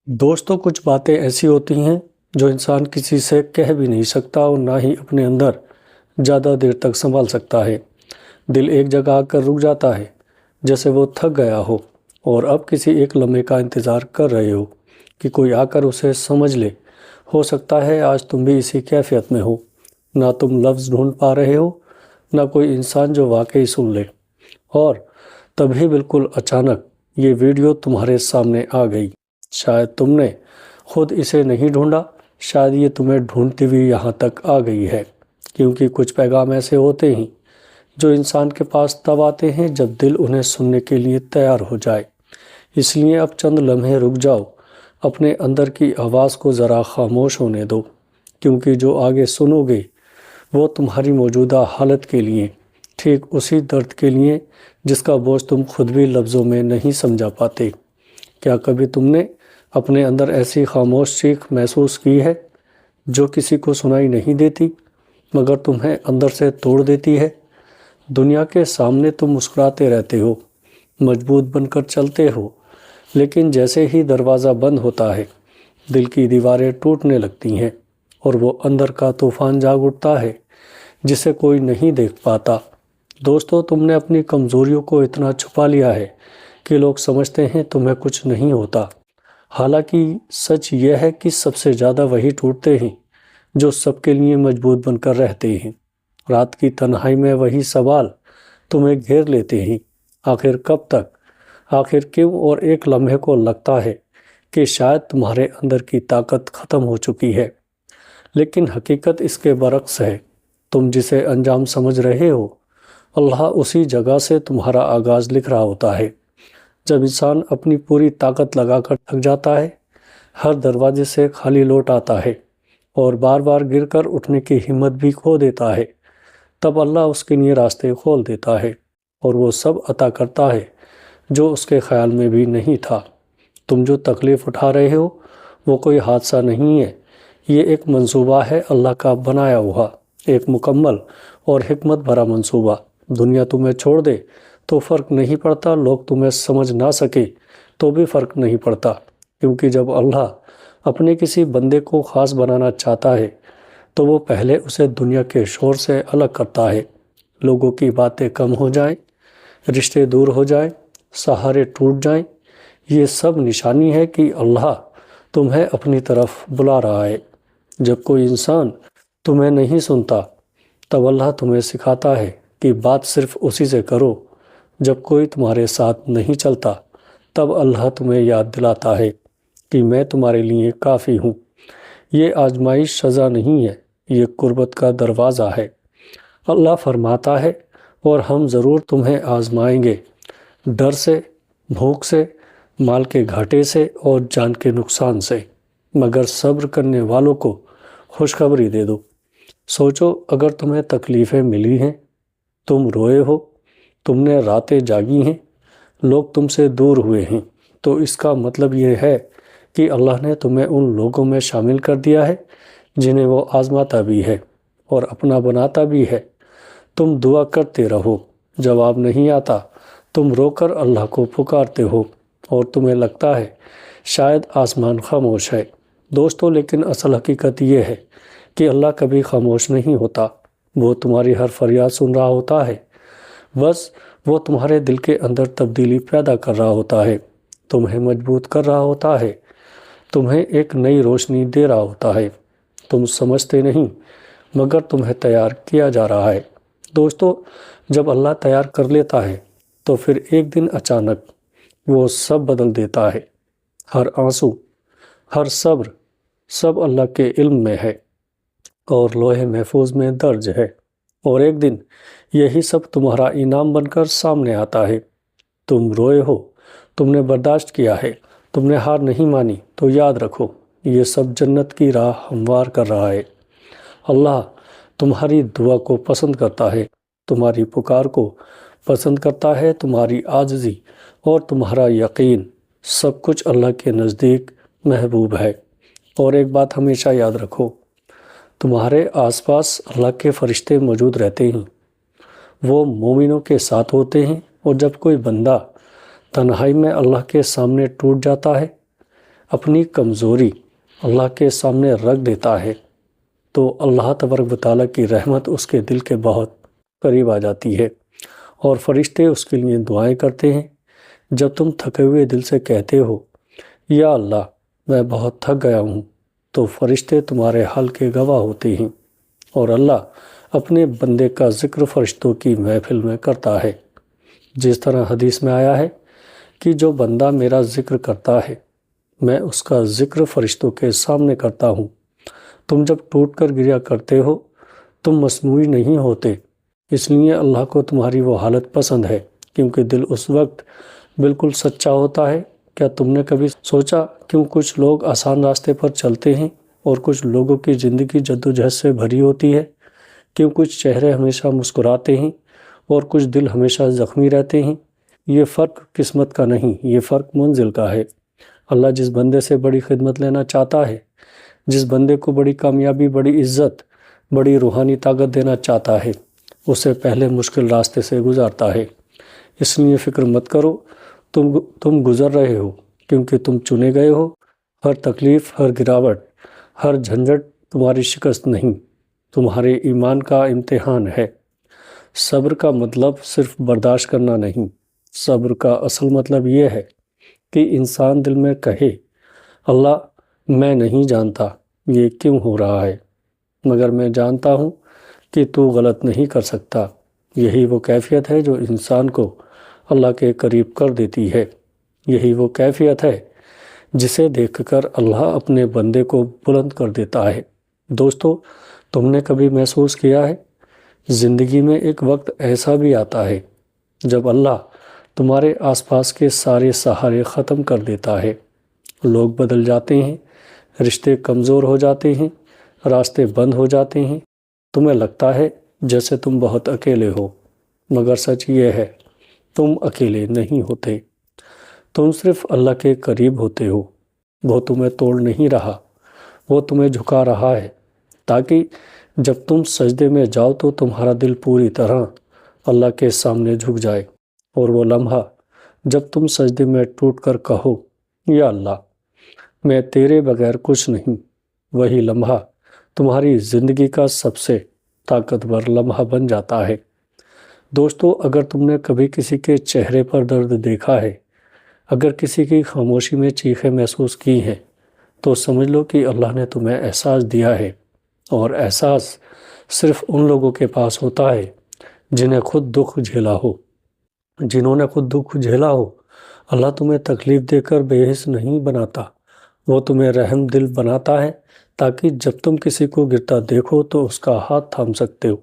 دوستوں کچھ باتیں ایسی ہوتی ہیں جو انسان کسی سے کہہ بھی نہیں سکتا اور نہ ہی اپنے اندر زیادہ دیر تک سنبھال سکتا ہے۔ دل ایک جگہ آ کر رک جاتا ہے، جیسے وہ تھک گیا ہو اور اب کسی ایک لمحے کا انتظار کر رہے ہو کہ کوئی آ کر اسے سمجھ لے۔ ہو سکتا ہے آج تم بھی اسی کیفیت میں ہو، نہ تم لفظ ڈھونڈ پا رہے ہو، نہ کوئی انسان جو واقعی سن لے، اور تبھی بالکل اچانک یہ ویڈیو تمہارے سامنے آ گئی۔ شاید تم نے خود اسے نہیں ڈھونڈا، شاید یہ تمہیں ڈھونڈتی ہوئی یہاں تک آ گئی ہے، کیونکہ کچھ پیغام ایسے ہوتے ہیں جو انسان کے پاس تب آتے ہیں جب دل انہیں سننے کے لیے تیار ہو جائے۔ اس لیے اب چند لمحے رک جاؤ، اپنے اندر کی آواز کو ذرا خاموش ہونے دو، کیونکہ جو آگے سنو گے وہ تمہاری موجودہ حالت کے لیے، ٹھیک اسی درد کے لیے جس کا بوجھ تم خود بھی لفظوں میں نہیں سمجھا پاتے۔ کیا کبھی تم نے اپنے اندر ایسی خاموش چیخ محسوس کی ہے جو کسی کو سنائی نہیں دیتی مگر تمہیں اندر سے توڑ دیتی ہے؟ دنیا کے سامنے تم مسکراتے رہتے ہو، مضبوط بن کر چلتے ہو، لیکن جیسے ہی دروازہ بند ہوتا ہے دل کی دیواریں ٹوٹنے لگتی ہیں اور وہ اندر کا طوفان جاگ اٹھتا ہے جسے کوئی نہیں دیکھ پاتا۔ دوستو، تم نے اپنی کمزوریوں کو اتنا چھپا لیا ہے کہ لوگ سمجھتے ہیں تمہیں کچھ نہیں ہوتا، حالانکہ سچ یہ ہے کہ سب سے زیادہ وہی ٹوٹتے ہیں جو سب کے لیے مضبوط بن کر رہتے ہیں۔ رات کی تنہائی میں وہی سوال تمہیں گھیر لیتے ہیں، آخر کب تک، آخر کیوں؟ اور ایک لمحے کو لگتا ہے کہ شاید تمہارے اندر کی طاقت ختم ہو چکی ہے، لیکن حقیقت اس کے برعکس ہے۔ تم جسے انجام سمجھ رہے ہو، اللہ اسی جگہ سے تمہارا آغاز لکھ رہا ہوتا ہے۔ جب انسان اپنی پوری طاقت لگا کر تھک جاتا ہے، ہر دروازے سے خالی لوٹ آتا ہے اور بار بار گر کر اٹھنے کی ہمت بھی کھو دیتا ہے، تب اللہ اس کے لیے راستے کھول دیتا ہے اور وہ سب عطا کرتا ہے جو اس کے خیال میں بھی نہیں تھا۔ تم جو تکلیف اٹھا رہے ہو وہ کوئی حادثہ نہیں ہے، یہ ایک منصوبہ ہے، اللہ کا بنایا ہوا ایک مکمل اور حکمت بھرا منصوبہ۔ دنیا تمہیں چھوڑ دے تو فرق نہیں پڑتا، لوگ تمہیں سمجھ نہ سکے تو بھی فرق نہیں پڑتا، کیونکہ جب اللہ اپنے کسی بندے کو خاص بنانا چاہتا ہے تو وہ پہلے اسے دنیا کے شور سے الگ کرتا ہے۔ لوگوں کی باتیں کم ہو جائیں، رشتے دور ہو جائیں، سہارے ٹوٹ جائیں، یہ سب نشانی ہے کہ اللہ تمہیں اپنی طرف بلا رہا ہے۔ جب کوئی انسان تمہیں نہیں سنتا تب اللہ تمہیں سکھاتا ہے کہ بات صرف اسی سے کرو۔ جب کوئی تمہارے ساتھ نہیں چلتا تب اللہ تمہیں یاد دلاتا ہے کہ میں تمہارے لیے کافی ہوں۔ یہ آزمائش سزا نہیں ہے، یہ قربت کا دروازہ ہے۔ اللہ فرماتا ہے، اور ہم ضرور تمہیں آزمائیں گے، ڈر سے، بھوک سے، مال کے گھاٹے سے اور جان کے نقصان سے، مگر صبر کرنے والوں کو خوشخبری دے دو۔ سوچو، اگر تمہیں تکلیفیں ملی ہیں، تم روئے ہو، تم نے راتیں جاگی ہیں، لوگ تم سے دور ہوئے ہیں، تو اس کا مطلب یہ ہے کہ اللہ نے تمہیں ان لوگوں میں شامل کر دیا ہے جنہیں وہ آزماتا بھی ہے اور اپنا بناتا بھی ہے۔ تم دعا کرتے رہو، جواب نہیں آتا، تم رو کر اللہ کو پکارتے ہو اور تمہیں لگتا ہے شاید آسمان خاموش ہے۔ دوستو، لیکن اصل حقیقت یہ ہے کہ اللہ کبھی خاموش نہیں ہوتا، وہ تمہاری ہر فریاد سن رہا ہوتا ہے، بس وہ تمہارے دل کے اندر تبدیلی پیدا کر رہا ہوتا ہے، تمہیں مضبوط کر رہا ہوتا ہے، تمہیں ایک نئی روشنی دے رہا ہوتا ہے۔ تم سمجھتے نہیں مگر تمہیں تیار کیا جا رہا ہے۔ دوستو، جب اللہ تیار کر لیتا ہے تو پھر ایک دن اچانک وہ سب بدل دیتا ہے۔ ہر آنسو، ہر صبر، سب اللہ کے علم میں ہے اور لوح محفوظ میں درج ہے، اور ایک دن یہی سب تمہارا انعام بن کر سامنے آتا ہے۔ تم روئے ہو، تم نے برداشت کیا ہے، تم نے ہار نہیں مانی، تو یاد رکھو یہ سب جنت کی راہ ہموار کر رہا ہے۔ اللہ تمہاری دعا کو پسند کرتا ہے، تمہاری پکار کو پسند کرتا ہے، تمہاری عاجزی اور تمہارا یقین، سب کچھ اللہ کے نزدیک محبوب ہے۔ اور ایک بات ہمیشہ یاد رکھو، تمہارے آس پاس اللہ کے فرشتے موجود رہتے ہیں، وہ مومنوں کے ساتھ ہوتے ہیں، اور جب کوئی بندہ تنہائی میں اللہ کے سامنے ٹوٹ جاتا ہے، اپنی کمزوری اللہ کے سامنے رکھ دیتا ہے تو اللہ تبارک و تعالیٰ کی رحمت اس کے دل کے بہت قریب آ جاتی ہے، اور فرشتے اس کے لیے دعائیں کرتے ہیں۔ جب تم تھکے ہوئے دل سے کہتے ہو یا اللہ میں بہت تھک گیا ہوں، تو فرشتے تمہارے حال کے گواہ ہوتے ہیں، اور اللہ اپنے بندے کا ذکر فرشتوں کی محفل میں کرتا ہے۔ جس طرح حدیث میں آیا ہے کہ جو بندہ میرا ذکر کرتا ہے میں اس کا ذکر فرشتوں کے سامنے کرتا ہوں۔ تم جب ٹوٹ کر گریا کرتے ہو تم مصنوعی نہیں ہوتے، اس لیے اللہ کو تمہاری وہ حالت پسند ہے، کیونکہ دل اس وقت بالکل سچا ہوتا ہے۔ کیا تم نے کبھی سوچا کیوں کچھ لوگ آسان راستے پر چلتے ہیں اور کچھ لوگوں کی زندگی جدوجہد سے بھری ہوتی ہے؟ کیوں کچھ چہرے ہمیشہ مسکراتے ہیں اور کچھ دل ہمیشہ زخمی رہتے ہیں؟ یہ فرق قسمت کا نہیں، یہ فرق منزل کا ہے۔ اللہ جس بندے سے بڑی خدمت لینا چاہتا ہے، جس بندے کو بڑی کامیابی، بڑی عزت، بڑی روحانی طاقت دینا چاہتا ہے، اسے پہلے مشکل راستے سے گزارتا ہے۔ اس لیے فکر مت کرو، تم گزر رہے ہو، کیونکہ تم چنے گئے ہو۔ ہر تکلیف، ہر گراوٹ، ہر جھنجھٹ تمہاری شکست نہیں، تمہارے ایمان کا امتحان ہے۔ صبر کا مطلب صرف برداشت کرنا نہیں، صبر کا اصل مطلب یہ ہے کہ انسان دل میں کہے اللہ میں نہیں جانتا یہ کیوں ہو رہا ہے، مگر میں جانتا ہوں کہ تو غلط نہیں کر سکتا۔ یہی وہ کیفیت ہے جو انسان کو اللہ کے قریب کر دیتی ہے۔ یہی وہ کیفیت ہے جسے دیکھ کر اللہ اپنے بندے کو بلند کر دیتا ہے۔ دوستو، تم نے کبھی محسوس کیا ہے زندگی میں ایک وقت ایسا بھی آتا ہے جب اللہ تمہارے آس پاس کے سارے سہارے ختم کر دیتا ہے، لوگ بدل جاتے ہیں، رشتے کمزور ہو جاتے ہیں، راستے بند ہو جاتے ہیں، تمہیں لگتا ہے جیسے تم بہت اکیلے ہو، مگر سچ یہ ہے تم اکیلے نہیں ہوتے، تم صرف اللہ کے قریب ہوتے ہو۔ وہ تمہیں توڑ نہیں رہا، وہ تمہیں جھکا رہا ہے، تاکہ جب تم سجدے میں جاؤ تو تمہارا دل پوری طرح اللہ کے سامنے جھک جائے، اور وہ لمحہ جب تم سجدے میں ٹوٹ کر کہو یا اللہ میں تیرے بغیر کچھ نہیں، وہی لمحہ تمہاری زندگی کا سب سے طاقتور لمحہ بن جاتا ہے۔ دوستو، اگر تم نے کبھی کسی کے چہرے پر درد دیکھا ہے، اگر کسی کی خاموشی میں چیخیں محسوس کی ہیں، تو سمجھ لو کہ اللہ نے تمہیں احساس دیا ہے، اور احساس صرف ان لوگوں کے پاس ہوتا ہے جنہیں خود دکھ جھیلا ہو، جنہوں نے خود دکھ جھیلا ہو۔ اللہ تمہیں تکلیف دے کر بے حس نہیں بناتا، وہ تمہیں رحم دل بناتا ہے تاکہ جب تم کسی کو گرتا دیکھو تو اس کا ہاتھ تھام سکتے ہو،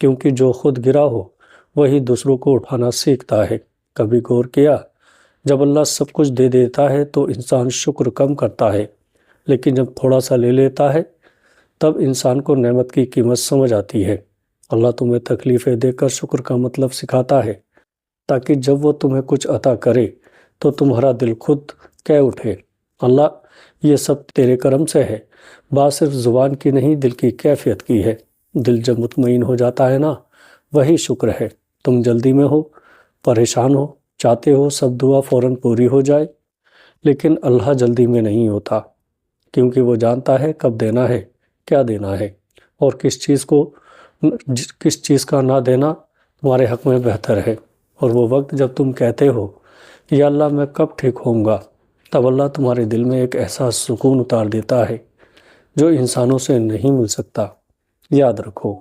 کیونکہ جو خود گرا ہو وہی دوسروں کو اٹھانا سیکھتا ہے۔ کبھی غور کیا جب اللہ سب کچھ دے دیتا ہے تو انسان شکر کم کرتا ہے، لیکن جب تھوڑا سا لے لیتا ہے تب انسان کو نعمت کی قیمت سمجھ آتی ہے۔ اللہ تمہیں تکلیفیں دے کر شکر کا مطلب سکھاتا ہے تاکہ جب وہ تمہیں کچھ عطا کرے تو تمہارا دل خود کہہ اٹھے اللہ یہ سب تیرے کرم سے ہے۔ بات صرف زبان کی نہیں، دل کی کیفیت کی ہے۔ دل جب مطمئن ہو جاتا ہے نا، وہی شکر ہے۔ تم جلدی میں ہو، پریشان ہو، چاہتے ہو سب دعا فوراً پوری ہو جائے، لیکن اللہ جلدی میں نہیں ہوتا، کیونکہ وہ جانتا ہے کب دینا ہے، کیا دینا ہے، اور کس چیز کا نہ دینا تمہارے حق میں بہتر ہے۔ اور وہ وقت جب تم کہتے ہو یا اللہ میں کب ٹھیک ہوں گا، تب اللہ تمہارے دل میں ایک ایسا سکون اتار دیتا ہے جو انسانوں سے نہیں مل سکتا۔ یاد رکھو،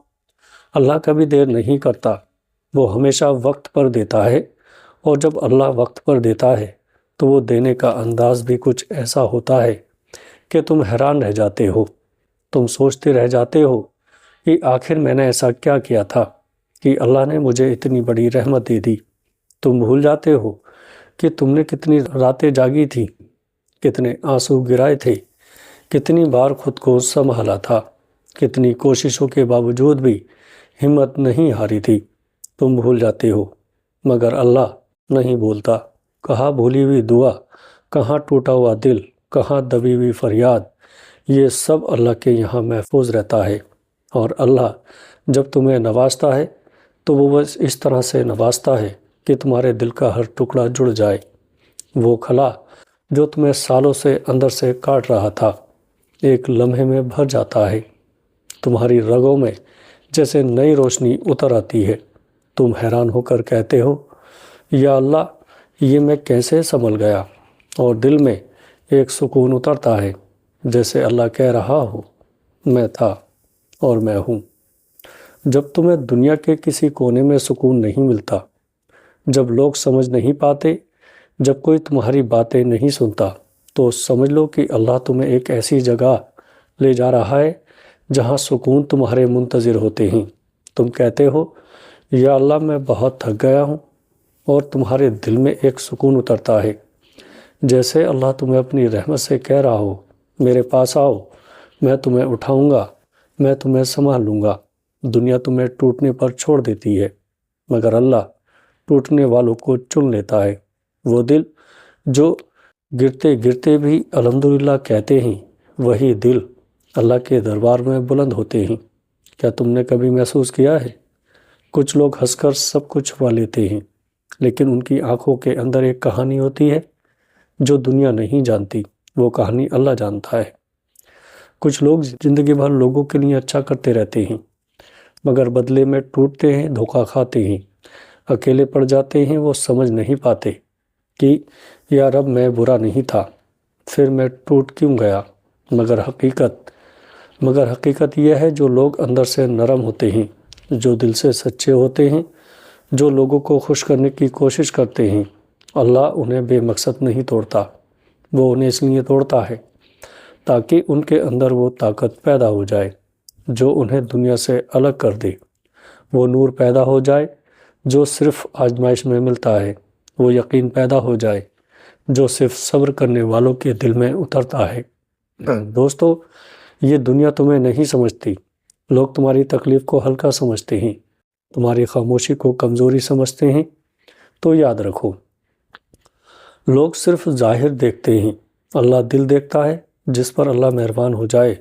اللہ کبھی دیر نہیں کرتا، وہ ہمیشہ وقت پر دیتا ہے، اور جب اللہ وقت پر دیتا ہے تو وہ دینے کا انداز بھی کچھ ایسا ہوتا ہے کہ تم حیران رہ جاتے ہو، تم سوچتے رہ جاتے ہو کہ آخر میں نے ایسا کیا کیا تھا کہ اللہ نے مجھے اتنی بڑی رحمت دے دی۔ تم بھول جاتے ہو کہ تم نے کتنی راتیں جاگی تھی، کتنے آنسو گرائے تھے، کتنی بار خود کو سنبھالا تھا، کتنی کوششوں کے باوجود بھی ہمت نہیں ہاری تھی۔ تم بھول جاتے ہو، مگر اللہ نہیں بھولتا۔ کہاں بھولی ہوئی دعا، کہاں ٹوٹا ہوا دل، کہاں دبی ہوئی فریاد، یہ سب اللہ کے یہاں محفوظ رہتا ہے۔ اور اللہ جب تمہیں نوازتا ہے تو وہ بس اس طرح سے نوازتا ہے کہ تمہارے دل کا ہر ٹکڑا جڑ جائے۔ وہ کھلا جو تمہیں سالوں سے اندر سے کاٹ رہا تھا ایک لمحے میں بھر جاتا ہے۔ تمہاری رگوں میں جیسے نئی روشنی اتر آتی ہے۔ تم حیران ہو کر کہتے ہو یا اللہ یہ میں کیسے سنبھل گیا، اور دل میں ایک سکون اترتا ہے جیسے اللہ کہہ رہا ہو میں تھا اور میں ہوں۔ جب تمہیں دنیا کے کسی کونے میں سکون نہیں ملتا، جب لوگ سمجھ نہیں پاتے، جب کوئی تمہاری باتیں نہیں سنتا، تو سمجھ لو کہ اللہ تمہیں ایک ایسی جگہ لے جا رہا ہے جہاں سکون تمہارے منتظر ہوتے ہیں۔ تم کہتے ہو یا اللہ میں بہت تھک گیا ہوں، اور تمہارے دل میں ایک سکون اترتا ہے جیسے اللہ تمہیں اپنی رحمت سے کہہ رہا ہو میرے پاس آؤ، میں تمہیں اٹھاؤں گا، میں تمہیں سنبھال لوں گا۔ دنیا تمہیں ٹوٹنے پر چھوڑ دیتی ہے، مگر اللہ ٹوٹنے والوں کو چن لیتا ہے۔ وہ دل جو گرتے گرتے بھی الحمدللہ کہتے ہیں، وہی دل اللہ کے دربار میں بلند ہوتے ہیں۔ کیا تم نے کبھی محسوس کیا ہے؟ کچھ لوگ ہنس کر سب کچھ چھپا لیتے ہیں، لیکن ان کی آنکھوں کے اندر ایک کہانی ہوتی ہے جو دنیا نہیں جانتی، وہ کہانی اللہ جانتا ہے۔ کچھ لوگ زندگی بھر لوگوں کے لیے اچھا کرتے رہتے ہیں، مگر بدلے میں ٹوٹتے ہیں، دھوکہ کھاتے ہیں، اکیلے پڑ جاتے ہیں۔ وہ سمجھ نہیں پاتے کہ یا رب میں برا نہیں تھا، پھر میں ٹوٹ کیوں گیا؟ مگر حقیقت یہ ہے جو لوگ اندر سے نرم ہوتے ہیں، جو دل سے سچے ہوتے ہیں، جو لوگوں کو خوش کرنے کی کوشش کرتے ہیں، اللہ انہیں بے مقصد نہیں توڑتا، وہ انہیں اس لیے توڑتا ہے تاکہ ان کے اندر وہ طاقت پیدا ہو جائے جو انہیں دنیا سے الگ کر دے، وہ نور پیدا ہو جائے جو صرف آزمائش میں ملتا ہے، وہ یقین پیدا ہو جائے جو صرف صبر کرنے والوں کے دل میں اترتا ہے۔ دوستو، یہ دنیا تمہیں نہیں سمجھتی۔ لوگ تمہاری تکلیف کو ہلکا سمجھتے ہیں، تمہاری خاموشی کو کمزوری سمجھتے ہیں۔ تو یاد رکھو، لوگ صرف ظاہر دیکھتے ہیں، اللہ دل دیکھتا ہے۔ جس پر اللہ مہربان ہو جائے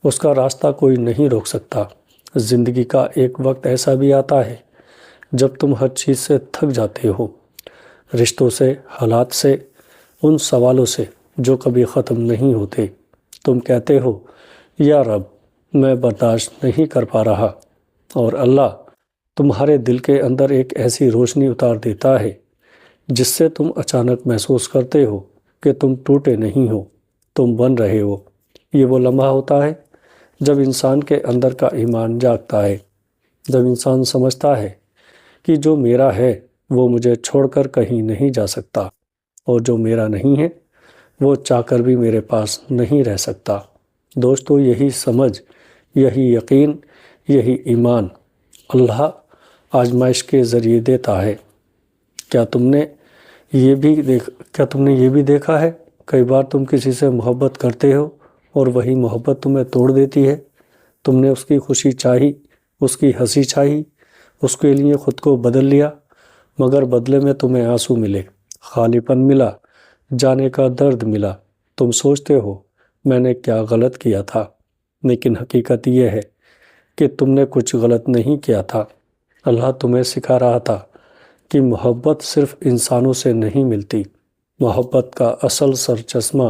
اس کا راستہ کوئی نہیں روک سکتا۔ زندگی کا ایک وقت ایسا بھی آتا ہے جب تم ہر چیز سے تھک جاتے ہو، رشتوں سے، حالات سے، ان سوالوں سے جو کبھی ختم نہیں ہوتے۔ تم کہتے ہو یا رب میں برداشت نہیں کر پا رہا، اور اللہ تمہارے دل کے اندر ایک ایسی روشنی اتار دیتا ہے جس سے تم اچانک محسوس کرتے ہو کہ تم ٹوٹے نہیں ہو، تم بن رہے ہو۔ یہ وہ لمحہ ہوتا ہے جب انسان کے اندر کا ایمان جاگتا ہے، جب انسان سمجھتا ہے کہ جو میرا ہے وہ مجھے چھوڑ کر کہیں نہیں جا سکتا، اور جو میرا نہیں ہے وہ چاہ کر بھی میرے پاس نہیں رہ سکتا۔ دوستو، یہی سمجھ، یہی یقین، یہی ایمان اللہ آزمائش کے ذریعے دیتا ہے۔ کیا تم نے یہ بھی دیکھا ہے؟ کئی بار تم کسی سے محبت کرتے ہو اور وہی محبت تمہیں توڑ دیتی ہے۔ تم نے اس کی خوشی چاہی، اس کی ہنسی چاہی، اس کے لیے خود کو بدل لیا، مگر بدلے میں تمہیں آنسو ملے، خالی پن ملا، جانے کا درد ملا۔ تم سوچتے ہو میں نے کیا غلط کیا تھا، لیکن حقیقت یہ ہے کہ تم نے کچھ غلط نہیں کیا تھا۔ اللہ تمہیں سکھا رہا تھا کہ محبت صرف انسانوں سے نہیں ملتی، محبت کا اصل سرچشمہ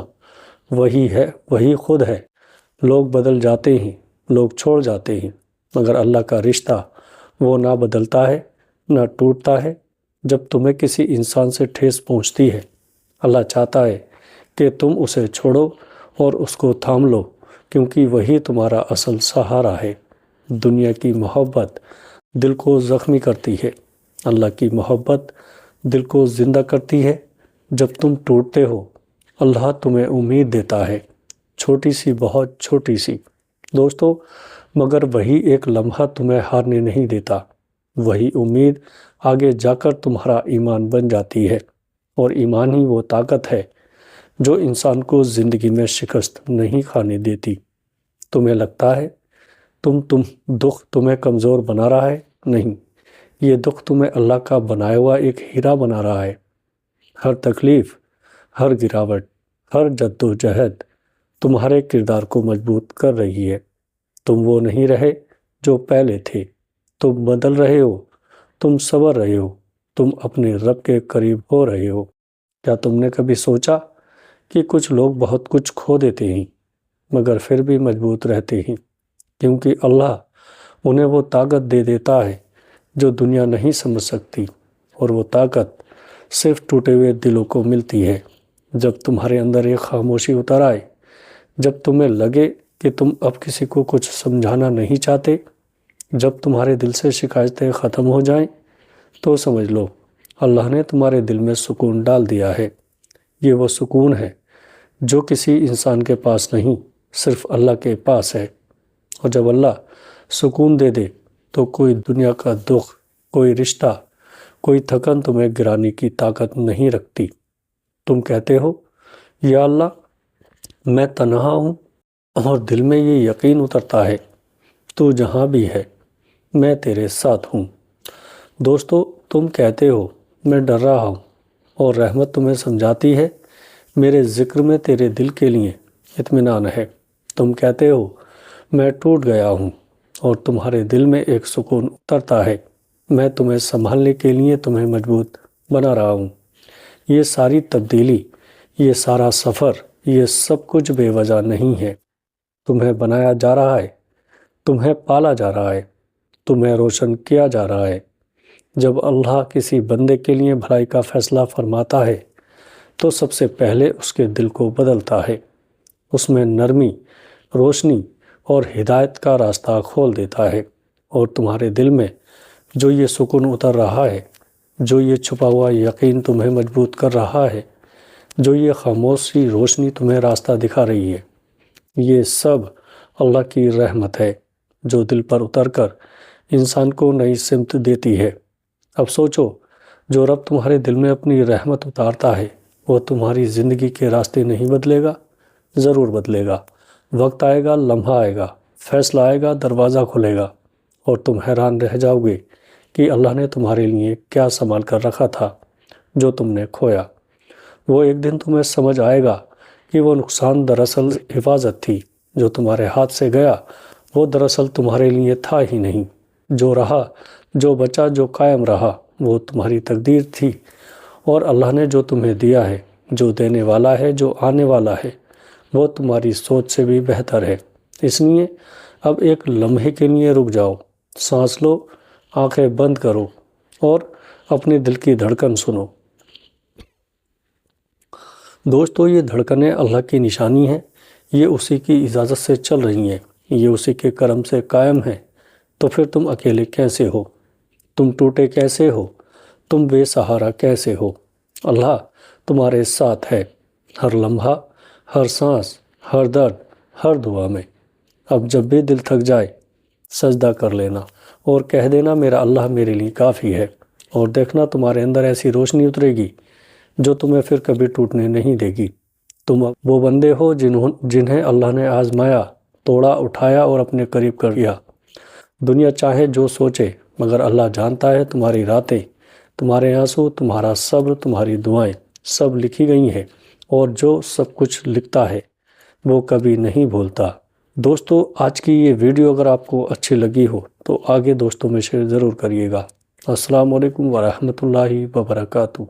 وہی ہے، وہی خود ہے۔ لوگ بدل جاتے ہیں، لوگ چھوڑ جاتے ہیں، مگر اللہ کا رشتہ وہ نہ بدلتا ہے، نہ ٹوٹتا ہے۔ جب تمہیں کسی انسان سے ٹھیس پہنچتی ہے، اللہ چاہتا ہے کہ تم اسے چھوڑو اور اس کو تھام لو، کیونکہ وہی تمہارا اصل سہارا ہے۔ دنیا کی محبت دل کو زخمی کرتی ہے، اللہ کی محبت دل کو زندہ کرتی ہے۔ جب تم ٹوٹتے ہو، اللہ تمہیں امید دیتا ہے، چھوٹی سی، بہت چھوٹی سی دوستو، مگر وہی ایک لمحہ تمہیں ہارنے نہیں دیتا۔ وہی امید آگے جا کر تمہارا ایمان بن جاتی ہے، اور ایمان ہی وہ طاقت ہے جو انسان کو زندگی میں شکست نہیں کھانے دیتی۔ تمہیں لگتا ہے دکھ تمہیں کمزور بنا رہا ہے؟ نہیں، یہ دکھ تمہیں اللہ کا بنایا ہوا ایک ہیرا بنا رہا ہے۔ ہر تکلیف، ہر گراوٹ، ہر جد و جہد تمہارے کردار کو مضبوط کر رہی ہے۔ تم وہ نہیں رہے جو پہلے تھے، تم بدل رہے ہو، تم سنور رہے ہو، تم اپنے رب کے قریب ہو رہے ہو۔ کیا تم نے کبھی سوچا کہ کچھ لوگ بہت کچھ کھو دیتے ہیں مگر پھر بھی مضبوط رہتے ہیں، کیونکہ اللہ انہیں وہ طاقت دے دیتا ہے جو دنیا نہیں سمجھ سکتی، اور وہ طاقت صرف ٹوٹے ہوئے دلوں کو ملتی ہے۔ جب تمہارے اندر ایک خاموشی اتر آئے، جب تمہیں لگے کہ تم اب کسی کو کچھ سمجھانا نہیں چاہتے، جب تمہارے دل سے شکایتیں ختم ہو جائیں، تو سمجھ لو اللہ نے تمہارے دل میں سکون ڈال دیا ہے۔ یہ وہ سکون ہے جو کسی انسان کے پاس نہیں، صرف اللہ کے پاس ہے۔ اور جب اللہ سکون دے دے تو کوئی دنیا کا دکھ، کوئی رشتہ، کوئی تھکن تمہیں گرانے کی طاقت نہیں رکھتی۔ تم کہتے ہو یا اللہ میں تنہا ہوں، اور دل میں یہ یقین اترتا ہے تو جہاں بھی ہے میں تیرے ساتھ ہوں۔ دوستو، تم کہتے ہو میں ڈر رہا ہوں، اور رحمت تمہیں سمجھاتی ہے میرے ذکر میں تیرے دل کے لیے اطمینان ہے۔ تم کہتے ہو میں ٹوٹ گیا ہوں، اور تمہارے دل میں ایک سکون اترتا ہے، میں تمہیں سنبھالنے کے لیے تمہیں مضبوط بنا رہا ہوں۔ یہ ساری تبدیلی، یہ سارا سفر، یہ سب کچھ بے وجہ نہیں ہے۔ تمہیں بنایا جا رہا ہے، تمہیں پالا جا رہا ہے، تمہیں روشن کیا جا رہا ہے۔ جب اللہ کسی بندے کے لیے بھلائی کا فیصلہ فرماتا ہے تو سب سے پہلے اس کے دل کو بدلتا ہے، اس میں نرمی، روشنی اور ہدایت کا راستہ کھول دیتا ہے۔ اور تمہارے دل میں جو یہ سکون اتر رہا ہے، جو یہ چھپا ہوا یقین تمہیں مضبوط کر رہا ہے، جو یہ خاموشی روشنی تمہیں راستہ دکھا رہی ہے، یہ سب اللہ کی رحمت ہے جو دل پر اتر کر انسان کو نئی سمت دیتی ہے۔ اب سوچو، جو رب تمہارے دل میں اپنی رحمت اتارتا ہے وہ تمہاری زندگی کے راستے نہیں بدلے گا؟ ضرور بدلے گا۔ وقت آئے گا، لمحہ آئے گا، فیصلہ آئے گا، دروازہ کھلے گا، اور تم حیران رہ جاؤ گے کہ اللہ نے تمہارے لیے کیا سنبھال کر رکھا تھا جو تم نے کھویا۔ وہ ایک دن تمہیں سمجھ آئے گا کہ وہ نقصان دراصل حفاظت تھی، جو تمہارے ہاتھ سے گیا وہ دراصل تمہارے لیے تھا ہی نہیں۔ جو رہا، جو بچا، جو قائم رہا، وہ تمہاری تقدیر تھی، اور اللہ نے جو تمہیں دیا ہے، جو دینے والا ہے، جو آنے والا ہے، وہ تمہاری سوچ سے بھی بہتر ہے۔ اس لیے اب ایک لمحے کے لیے رک جاؤ، سانس لو، آنکھیں بند کرو، اور اپنے دل کی دھڑکن سنو۔ دوستو، یہ دھڑکنیں اللہ کی نشانی ہیں، یہ اسی کی اجازت سے چل رہی ہیں، یہ اسی کے کرم سے قائم ہیں۔ تو پھر تم اکیلے کیسے ہو؟ تم ٹوٹے کیسے ہو؟ تم بے سہارا کیسے ہو؟ اللہ تمہارے ساتھ ہے، ہر لمحہ، ہر سانس، ہر درد، ہر دعا میں۔ اب جب بھی دل تھک جائے، سجدہ کر لینا اور کہہ دینا میرا اللہ میرے لیے کافی ہے، اور دیکھنا تمہارے اندر ایسی روشنی اترے گی جو تمہیں پھر کبھی ٹوٹنے نہیں دے گی۔ تم وہ بندے ہو جنہیں اللہ نے آزمایا، توڑا، اٹھایا اور اپنے قریب کر دیا۔ دنیا چاہے جو سوچے، مگر اللہ جانتا ہے تمہاری راتیں، تمہارے آنسو، تمہارا صبر، تمہاری دعائیں سب لکھی گئی ہیں، اور جو سب کچھ لکھتا ہے وہ کبھی نہیں بھولتا۔ دوستو، آج کی یہ ویڈیو اگر آپ کو اچھی لگی ہو تو آگے دوستوں میں شیئر ضرور کریے گا۔ السلام علیکم ورحمۃ اللہ وبرکاتہ۔